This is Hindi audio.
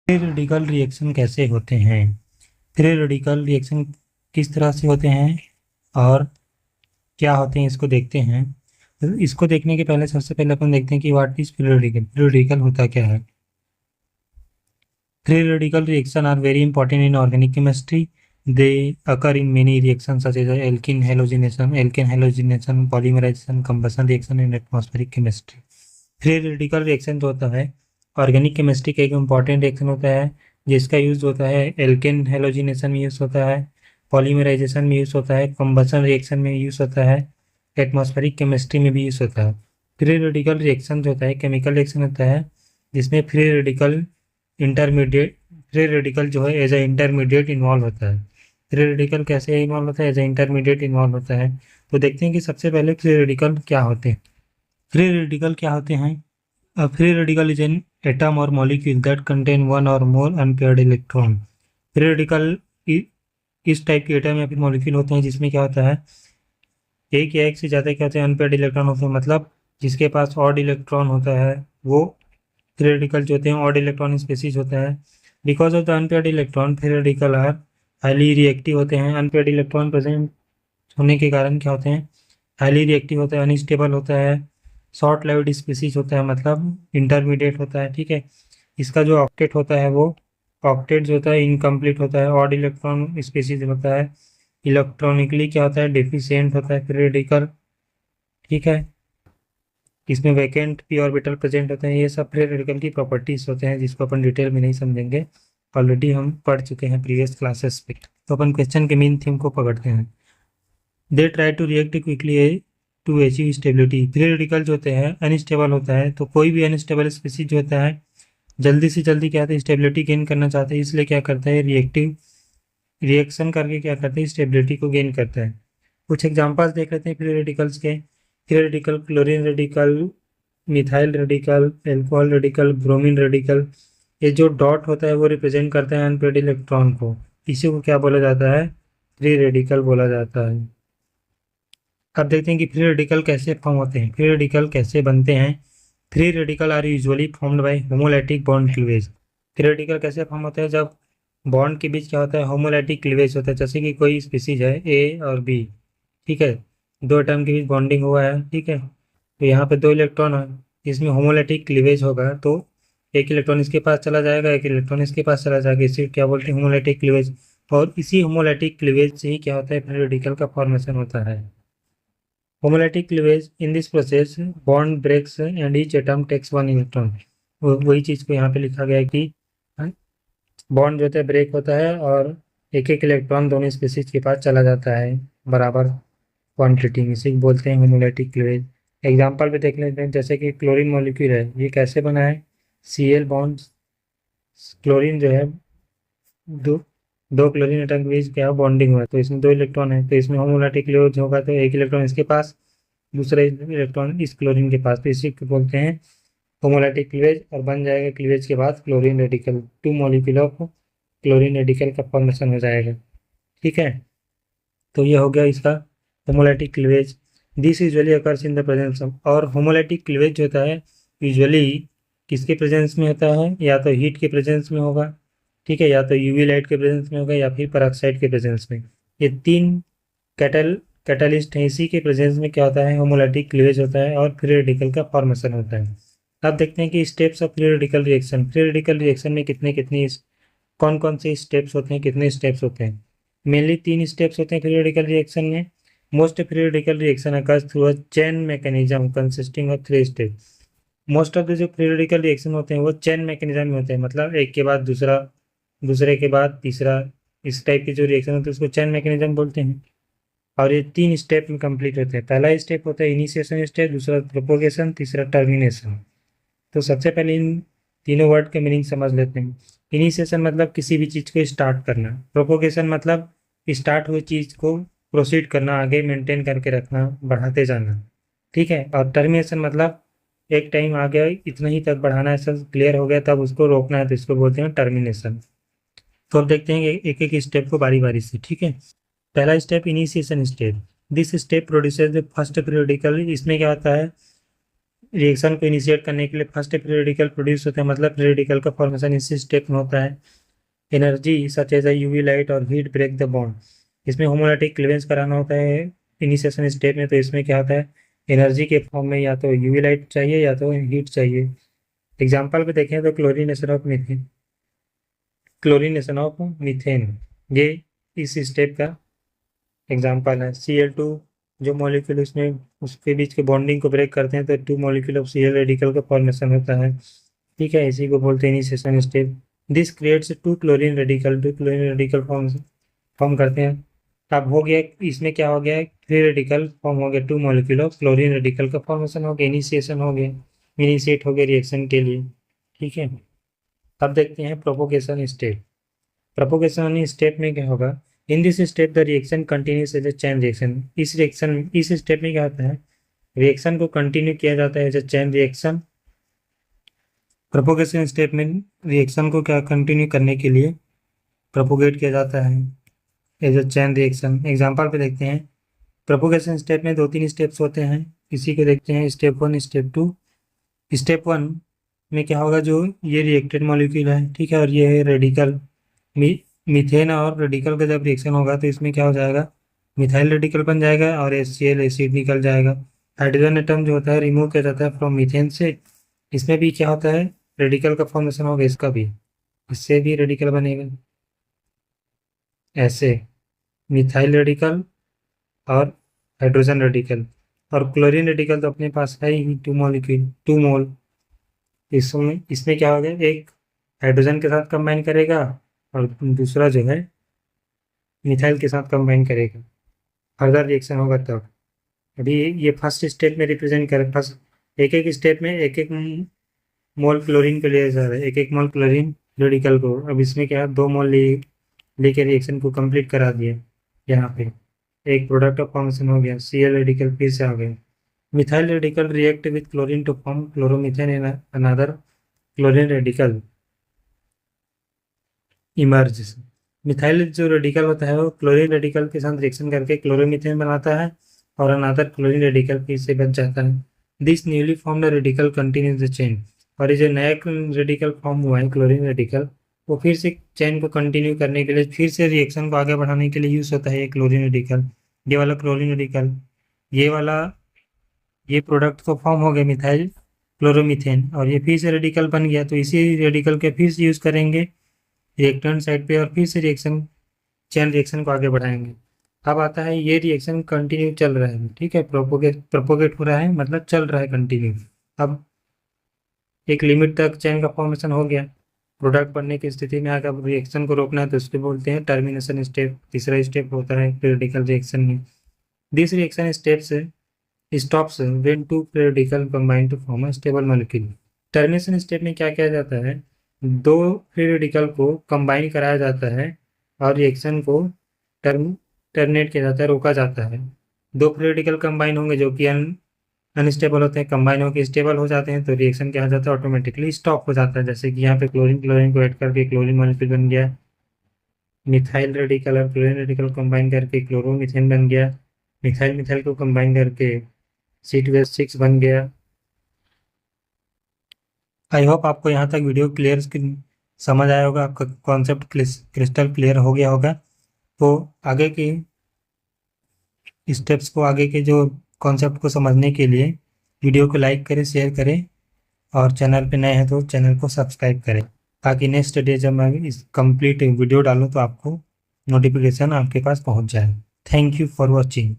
फ्री रेडिकल रिएक्शन कैसे होते हैं? फ्री रेडिकल रिएक्शन किस तरह से होते हैं और क्या होते हैं, इसको देखते हैं। तो इसको देखने के पहले सबसे पहले अपन देखते हैं कि what is free radical. Free radical होता क्या है? Free radical reaction are very important in organic chemistry. They occur in many reactions such as alkene halogenation, polymerization, combustion reaction in atmospheric chemistry. Free radical reaction जो होता है ऑर्गेनिक केमिस्ट्री का एक इम्पॉर्टेंट रिएक्शन होता है, जिसका यूज़ होता है एल्केन हेलोजिनेशन में यूज़ होता है, पॉलीमराइजेशन में यूज़ होता है, कम्बसन रिएक्शन में यूज़ होता है, एटमॉस्फेरिक केमिस्ट्री में भी यूज़ होता है। फ्री रेडिकल रिएक्शन जो होता है केमिकल रिएक्शन होता है जिसमें फ्री रेडिकल जो है एज ए इंटरमीडिएट इन्वॉल्व होता है। फ्री रेडिकल कैसे इन्वॉल्व होता है? एज ए इंटरमीडिएट इन्वॉल्व होता है। तो देखते हैं कि सबसे पहले फ्री रेडिकल क्या होते हैं। फ्री रेडिकल क्या होते हैं? A free radical is an atom or molecule that contain one or more unpaired electron. Free radical इस टाइप के एटम या फिर मॉलिक्यूल होते हैं जिसमें क्या होता है, एक या एक से ज़्यादा क्या होते हैं, अनपेयर्ड इलेक्ट्रॉन होते हैं। मतलब जिसके पास ऑड इलेक्ट्रॉन होता है वो फ्री रेडिकल जो होते हैं ऑड इलेक्ट्रॉन स्पीसीज होता है। Because of the unpaired electron free radical are highly reactive होते हैं। अनपेयर्ड इलेक्ट्रॉन प्रेजेंट होने के कारण क्या होते हैं, हाईली रिएक्टिव होता है, अनस्टेबल होता है, शॉर्ट लाइव्ड स्पीसीज होता है, मतलब इंटरमीडिएट होता है। ठीक है, इसका जो ऑक्टेट होता है वो ऑक्टेट जो होता है इनकम्प्लीट होता है, ऑड इलेक्ट्रॉन स्पीसीज होता है, इलेक्ट्रॉनिकली क्या होता है, डेफिशिएंट होता है फ्री रेडिकल। ठीक है, इसमें वैकेंट पी ऑर्बिटल प्रेजेंट होते हैं। ये सब फ्री रेडिकल की प्रॉपर्टीज होते हैं जिसको अपन डिटेल में नहीं समझेंगे, ऑलरेडी हम पढ़ चुके हैं प्रीवियस क्लासेस पे। तो अपन क्वेश्चन के मेन थीम को पकड़ते हैं। They try to react quickly to achieve stability. Free radical जो होते हैं अनस्टेबल होता है, तो कोई भी अनस्टेबल स्पीसीज जो होता है जल्दी से जल्दी क्या होता है, स्टेबिलिटी गेन करना चाहते हैं, इसलिए क्या करता है, रिएक्शन करके क्या करते हैं, स्टेबिलिटी को गेन करता है। कुछ एग्जांपल्स देख लेते हैं फ्री रेडिकल्स के। Free radical chlorine radical, methyl radical, alcohol radical, bromine radical. ये जो डॉट होता है वो रिप्रेजेंट करता है अनपेयर्ड इलेक्ट्रॉन को, इसी को क्या बोला जाता है, फ्री रेडिकल बोला जाता है। अब देखते हैं कि फ्री रेडिकल कैसे फॉर्म होते हैं, फ्री रेडिकल कैसे बनते हैं। Free radical are usually formed by homolytic bond cleavage. Free radical कैसे फॉर्म होते हैं, जब बॉन्ड के बीच क्या होता है, होमोलैटिक क्लीवेज होता है। जैसे कि कोई स्पीसीज है ए और बी, ठीक है, दो एटम के बीच बॉन्डिंग हुआ है, ठीक है, तो यहाँ पे दो इलेक्ट्रॉन है, इसमें होमोलैटिक क्लीवेज होगा, तो एक इलेक्ट्रॉन इसके पास चला जाएगा, एक इलेक्ट्रॉन इसके पास चला जाएगा, इसे क्या बोलते हैं, होमोलैटिक क्लीवेज। और इसी होमोलैटिक क्लीवेज से ही क्या होता है, फ्री रेडिकल का फॉर्मेशन होता है। Homolytic cleavage in this process bond breaks and each atom takes one electron. वही चीज़ को यहाँ पे लिखा गया है कि बॉन्ड जो होता है ब्रेक होता है और एक एक इलेक्ट्रॉन दोनों स्पीसीज के पास चला जाता है बराबर क्वांटिटी में, इसी को बोलते हैं होमोलैटिक क्लीवेज। एग्जाम्पल पे देख लेते हैं, जैसे कि क्लोरीन मॉलिक्यूल है, ये कैसे बना है, Cl बॉन्ड, क्लोरीन जो है दो दो क्लोरीन एटम के बीच क्या बॉन्डिंग हुआ है, तो इसमें दो इलेक्ट्रॉन है, तो इसमें होमोलैटिक क्लीवेज होगा, तो एक इलेक्ट्रॉन इसके पास, दूसरा इलेक्ट्रॉन इस क्लोरीन के पास, तो इसी को बोलते हैं होमोलैटिक क्लीवेज। और बन जाएगा क्लीवेज के बाद chlorine radical, two molecule of chlorine radical का फॉर्मेशन हो जाएगा। ठीक है, तो ये हो गया इसका homolytic cleavage. This usually occurs in the presence of, और होमोलैटिक क्लीवेज जो होता है यूजुअली किसके प्रेजेंस में होता है, या तो हीट के प्रेजेंस में होगा, ठीक है, या तो यूवी लाइट के प्रेजेंस में होगा, या फिर पेरोक्साइड के प्रेजेंस में। ये तीन कैटलिस्ट हैं, इसी के प्रेजेंस में क्या होता है, होमोलैटिक क्लीवेज होता है और फ्री रेडिकल का फॉर्मेशन होता है। अब देखते हैं कि steps of free radical reaction. Free radical reaction में कौन कौन से स्टेप्स होते हैं, कितने स्टेप्स होते हैं। मेनली तीन स्टेप्स होते हैं फ्री रेडिकल रिएक्शन में। Most free radical reaction occurs through a chain mechanism consisting of 3 steps. Most of the जो फ्री रेडिकल रिएक्शन होते हैं वो चेन मैकेनिज्म में होते हैं, मतलब एक के बाद दूसरा, दूसरे के बाद तीसरा, इस टाइप के जो रिएक्शन होते हैं उसको चेन मैकेनिज्म बोलते हैं। और ये 3 स्टेप में कंप्लीट होते हैं। पहला स्टेप होता है इनिशिएशन स्टेप, दूसरा प्रोपोगेशन, तीसरा टर्मिनेशन। तो सबसे पहले इन तीनों वर्ड के मीनिंग समझ लेते हैं। इनिशिएशन मतलब किसी भी चीज़ को स्टार्ट करना, प्रोपोगेशन मतलब स्टार्ट हुई चीज़ को प्रोसीड करना, आगे मेंटेन करके रखना, बढ़ाते जाना, ठीक है। और टर्मिनेशन मतलब एक टाइम आ गया, इतना ही तक बढ़ाना है, सब क्लियर हो गया तब उसको रोकना है, तो इसको बोलते हैं टर्मिनेशन। तो अब देखते हैं एक एक स्टेप को बारी बारी से, ठीक है। पहला step initiation step. This step produces the first free radical. इसमें क्या होता है, रिएक्शन को इनिशिएट करने के लिए फर्स्ट फ्री रेडिकल प्रोड्यूस होता है, मतलब फ्री रेडिकल का फॉर्मेशन इसी स्टेप में होता है। Energy such as UV light और हीट ब्रेक द बॉन्ड। इसमें होमोलैटिक क्लीवेंस कराना होता है इनिशिएशन स्टेप में, तो इसमें क्या होता है, एनर्जी के फॉर्म में या तो यूवी लाइट चाहिए या तो हीट चाहिए। एग्जाम्पल पे देखें तो chlorination of methane, chlorination of methane ये इस स्टेप का एग्जाम्पल है। Cl2 जो मॉलिक्यूल उसमें उसके बीच के बॉन्डिंग को ब्रेक करते हैं तो 2 मॉलिक्यूल ऑफ Cl रेडिकल का फॉर्मेशन होता है। ठीक है, इसी को बोलते हैं initiation step. This creates 2 chlorine radical, 2 chlorine radical form करते हैं। अब हो गया, इसमें क्या हो गया, फ्री रेडिकल फॉर्म हो गया, 2 मॉलिक्यूल ऑफ क्लोरीन रेडिकल का फॉर्मेशन हो गया, इनिशिएशन हो गया, इनिशिएट हो गया रिएक्शन के लिए। ठीक है, अब देखते हैं प्रोपोगेशन स्टेप। प्रोपोगेशन स्टेप में क्या होगा, in this step the reaction continues as a chain reaction. इस स्टेप में क्या होता है, रिएक्शन को कंटिन्यू किया जाता है as a chain reaction. Propagation step में रिएक्शन को क्या कंटिन्यू करने के लिए प्रोपोगेट किया जाता है as a chain reaction. Example पे देखते हैं। प्रोपोगेशन स्टेप में 2-3 स्टेप्स होते हैं, इसी को देखते हैं, स्टेप 1 स्टेप 2। स्टेप 1 में क्या होगा, जो ये रिएक्टेड मॉलिक्यूल है, ठीक है, और ये है रेडिकल मीथेन और रेडिकल का जब रिएक्शन होगा तो इसमें क्या हो जाएगा, मिथाइल रेडिकल बन जाएगा और HCl एसिड निकल जाएगा। हाइड्रोजन एटम जो होता है रिमूव किया जाता है फ्रॉम मीथेन से। इसमें भी क्या होता है, रेडिकल का फॉर्मेशन होगा, इसका भी, इससे भी रेडिकल बनेगा ऐसे, मिथाइल रेडिकल और हाइड्रोजन रेडिकल। और क्लोरीन रेडिकल तो अपने पास है ही 2 मॉलिक्यूल, 2 मोल। इसमें क्या होगा, एक हाइड्रोजन के साथ कंबाइन करेगा और दूसरा जो है मिथाइल के साथ कंबाइन करेगा, फर्दर रिएक्शन होगा तब। अभी ये फर्स्ट स्टेप में रिप्रेजेंट कर, फर्स्ट एक एक स्टेप में एक एक मोल क्लोरीन को लिया जा रहा है, एक एक मोल क्लोरीन रेडिकल को। अब इसमें क्या है, 2 मोल लेके रिएक्शन को कंप्लीट करा दिया, यहाँ पे एक प्रोडक्ट ऑफ फॉर्मेशन हो गया, Cl रेडिकल फिर से आ गया। Methyl radical react with chlorine to form chloromethane and another chlorine radical emerge. Methyl जो रेडिकल होता है वो क्लोरीन रेडिकल के साथ रिएक्शन करके क्लोरोमीथेन बनाता है और अनदर क्लोरीन रेडिकल फिर से बच जाता है। This newly formed radical continues the chain. और ये जो नया रेडिकल फॉर्म हुआ है क्लोरीन रेडिकल, वो फिर से चेन को कंटिन्यू करने के लिए, फिर से रिएक्शन को आगे बढ़ाने के लिए यूज होता है ये क्लोरीन रेडिकल। ये वाला क्लोरीन रेडिकल, ये वाला, ये प्रोडक्ट तो फॉर्म हो गया मिथाइल क्लोरोमीथेन और ये फिर से रेडिकल बन गया, तो इसी रेडिकल के फिर से यूज करेंगे रिएक्टेंट साइड पे और फिर से रिएक्शन, चेन रिएक्शन को आगे बढ़ाएंगे। अब आता है ये रिएक्शन कंटिन्यू चल रहा है, ठीक है, प्रोपोगेट हो रहा है, मतलब चल रहा है कंटिन्यू। अब एक लिमिट तक चेन का फॉर्मेशन हो गया, प्रोडक्ट बनने की स्थिति में आकर रिएक्शन को रोकना है तो उसको बोलते हैं टर्मिनेशन स्टेप। तीसरा स्टेप होता है रेडिकल रिएक्शन में। This reaction steps stops when 2 radical combine to form a stable molecule. Termination step में क्या किया जाता है, 2 फ्री रेडिकल को कंबाइन कराया जाता है और रिएक्शन को टर्मिनेट किया जाता है, रोका जाता है। 2 फ्री रेडिकल कंबाइन होंगे जो कि अनस्टेबल होते हैं, कंबाइन होकर स्टेबल हो जाते हैं, तो रिएक्शन क्या हो जाता है, ऑटोमेटिकली स्टॉप हो जाता है। जैसे कि यहाँ पे क्लोरीन को ऐड करके क्लोरीन मॉलिक्यूल बन गया, मिथाइल रेडिकल और क्लोरीन रेडिकल कंबाइन करके क्लोरोमीथेन बन गया, मिथाइल को कंबाइन करके C2H6 बन गया। आई होप आपको यहाँ तक वीडियो क्लियर समझ आया होगा, आपका कॉन्सेप्ट क्रिस्टल क्लियर हो गया होगा। तो आगे के स्टेप्स को, आगे के जो कॉन्सेप्ट को समझने के लिए वीडियो को लाइक करें, शेयर करें और चैनल पे नए हैं तो चैनल को सब्सक्राइब करें, ताकि नेक्स्ट डे जब मैं इस कंप्लीट वीडियो डालूँ तो आपको नोटिफिकेशन आपके पास पहुंच जाए। Thank you for watching.